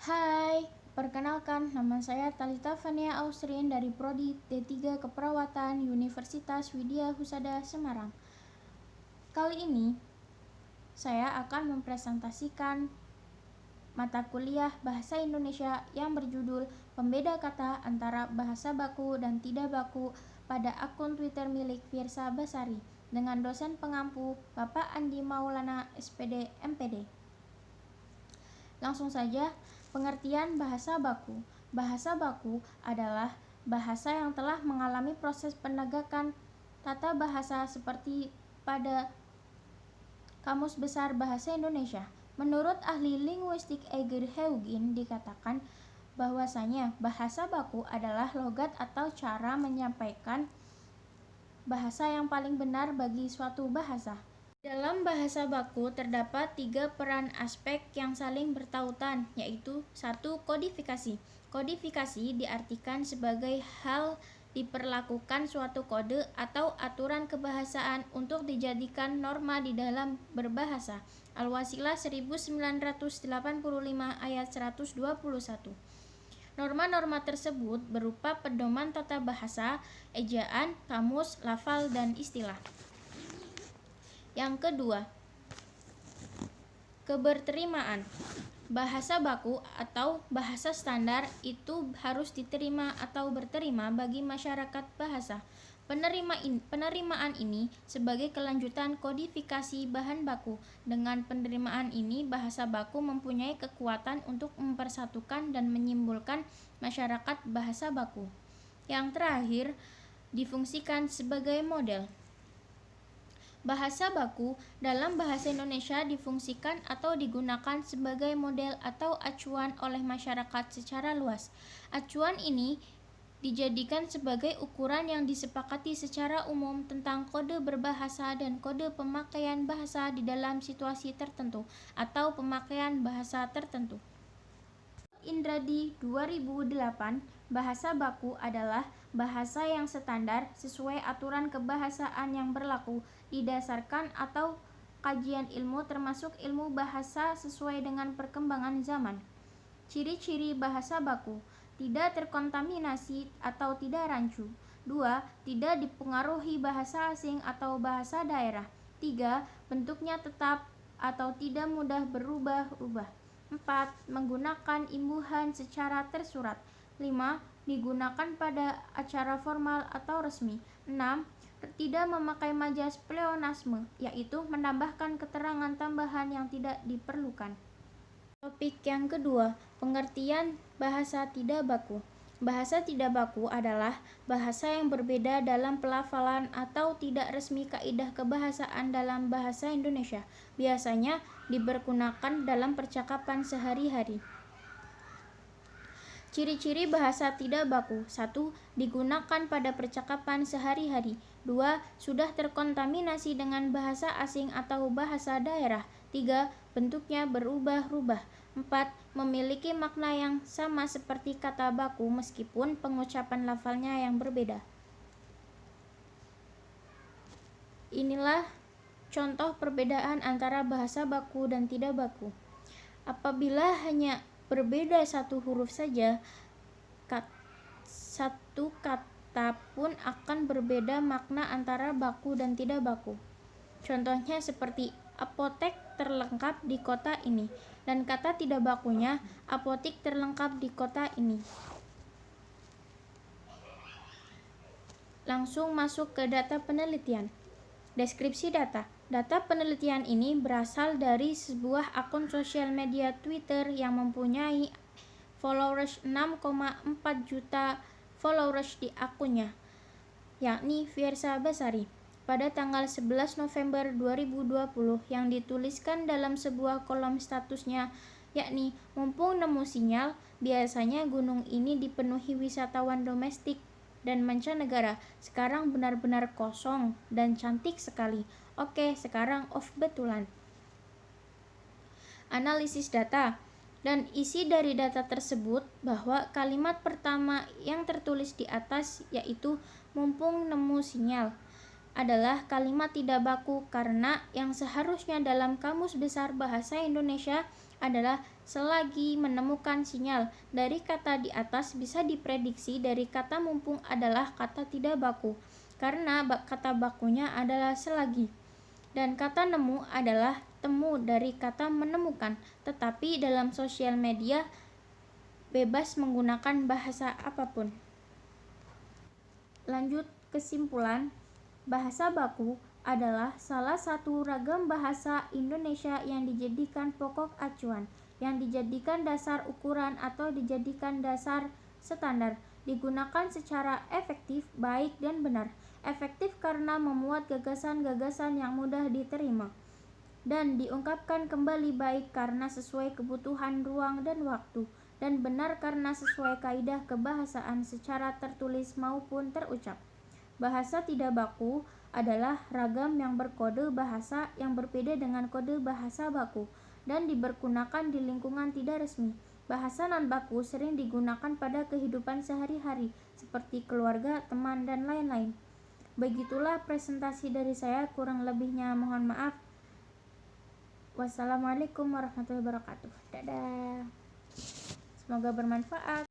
Hai, perkenalkan nama saya Thalita Fania Ausrin dari Prodi D3 Keperawatan Universitas Widya Husada Semarang. Kali ini saya akan mempresentasikan mata kuliah Bahasa Indonesia yang berjudul Pembeda Kata Antara Bahasa Baku dan Tidak Baku pada akun Twitter milik Fiersa Basari dengan dosen pengampu Bapak Andi Maulana SPD MPD. Langsung saja, pengertian bahasa baku. Bahasa baku adalah bahasa yang telah mengalami proses penegakan tata bahasa seperti pada Kamus Besar Bahasa Indonesia. Menurut ahli linguistik Eger Hugin dikatakan bahwasanya bahasa baku adalah logat atau cara menyampaikan bahasa yang paling benar bagi suatu bahasa. Dalam bahasa baku terdapat 3 peran aspek yang saling bertautan, yaitu 1. Kodifikasi. Kodifikasi diartikan sebagai hal diperlakukan suatu kode atau aturan kebahasaan untuk dijadikan norma di dalam berbahasa. Al-Wasilah 1985 ayat 121. Norma-norma tersebut berupa pedoman tata bahasa, ejaan, kamus, lafal, dan istilah. Yang kedua, keberterimaan. Bahasa baku atau bahasa standar itu harus diterima atau berterima bagi masyarakat bahasa. Penerimaan ini sebagai kelanjutan kodifikasi bahan baku. Dengan penerimaan ini, bahasa baku mempunyai kekuatan untuk mempersatukan dan menyimpulkan masyarakat bahasa baku. Yang terakhir, difungsikan sebagai model. Bahasa baku dalam bahasa Indonesia difungsikan atau digunakan sebagai model atau acuan oleh masyarakat secara luas. Acuan ini dijadikan sebagai ukuran yang disepakati secara umum tentang kode berbahasa dan kode pemakaian bahasa di dalam situasi tertentu atau pemakaian bahasa tertentu. Indradi 2008, bahasa baku adalah bahasa yang standar sesuai aturan kebahasaan yang berlaku didasarkan atau kajian ilmu termasuk ilmu bahasa sesuai dengan perkembangan zaman. Ciri-ciri bahasa baku: tidak terkontaminasi atau tidak rancu. 2. Tidak dipengaruhi bahasa asing atau bahasa daerah. 3. Bentuknya tetap atau tidak mudah berubah-ubah. 4. Menggunakan imbuhan secara tersurat. 5. Digunakan pada acara formal atau resmi. 6. Tidak memakai majas pleonasme, yaitu menambahkan keterangan tambahan yang tidak diperlukan. Topik yang kedua, pengertian bahasa tidak baku. Bahasa tidak baku adalah bahasa yang berbeda dalam pelafalan atau tidak resmi kaidah kebahasaan dalam bahasa Indonesia. Biasanya dipergunakan dalam percakapan sehari-hari. Ciri-ciri bahasa tidak baku. 1. Digunakan pada percakapan sehari-hari. 2. Sudah terkontaminasi dengan bahasa asing atau bahasa daerah. 3. Bentuknya berubah-ubah. 4. Memiliki makna yang sama seperti kata baku meskipun pengucapan lafalnya yang berbeda. Inilah contoh perbedaan antara bahasa baku dan tidak baku. Apabila hanya berbeda satu huruf saja, satu kata pun akan berbeda makna antara baku dan tidak baku. Contohnya seperti apotek terlengkap di kota ini, dan kata tidak bakunya apotik terlengkap di kota ini. Langsung masuk ke data penelitian. Deskripsi data. Data penelitian ini berasal dari sebuah akun sosial media Twitter yang mempunyai followers 6,4 juta followers di akunnya, yakni Fiersa Basari, pada tanggal 11 November 2020 yang dituliskan dalam sebuah kolom statusnya, yakni mumpung nemu sinyal, biasanya gunung ini dipenuhi wisatawan domestik dan mancanegara. Sekarang benar-benar kosong dan cantik sekali. Oke, sekarang off betulan. Analisis data. Dan isi dari data tersebut bahwa kalimat pertama yang tertulis di atas, yaitu mumpung nemu sinyal, adalah kalimat tidak baku karena yang seharusnya dalam Kamus Besar Bahasa Indonesia adalah selagi menemukan sinyal. Dari kata di atas bisa diprediksi dari kata mumpung adalah kata tidak baku, karena kata bakunya adalah selagi. Dan kata nemu adalah temu dari kata menemukan. Tetapi dalam sosial media bebas menggunakan bahasa apapun. Lanjut kesimpulan, bahasa baku adalah salah satu ragam bahasa Indonesia yang dijadikan pokok acuan, yang dijadikan dasar ukuran atau dijadikan dasar standar, digunakan secara efektif, baik dan benar. Efektif karena memuat gagasan-gagasan yang mudah diterima, dan diungkapkan kembali baik karena sesuai kebutuhan ruang dan waktu, dan benar karena sesuai kaidah kebahasaan secara tertulis maupun terucap. Bahasa tidak baku adalah ragam yang berkode bahasa yang berbeda dengan kode bahasa baku dan dipergunakan di lingkungan tidak resmi. Bahasa non-baku sering digunakan pada kehidupan sehari-hari seperti keluarga, teman, dan lain-lain. Begitulah presentasi dari saya, kurang lebihnya mohon maaf. Wassalamualaikum warahmatullahi wabarakatuh. Dadah. Semoga bermanfaat.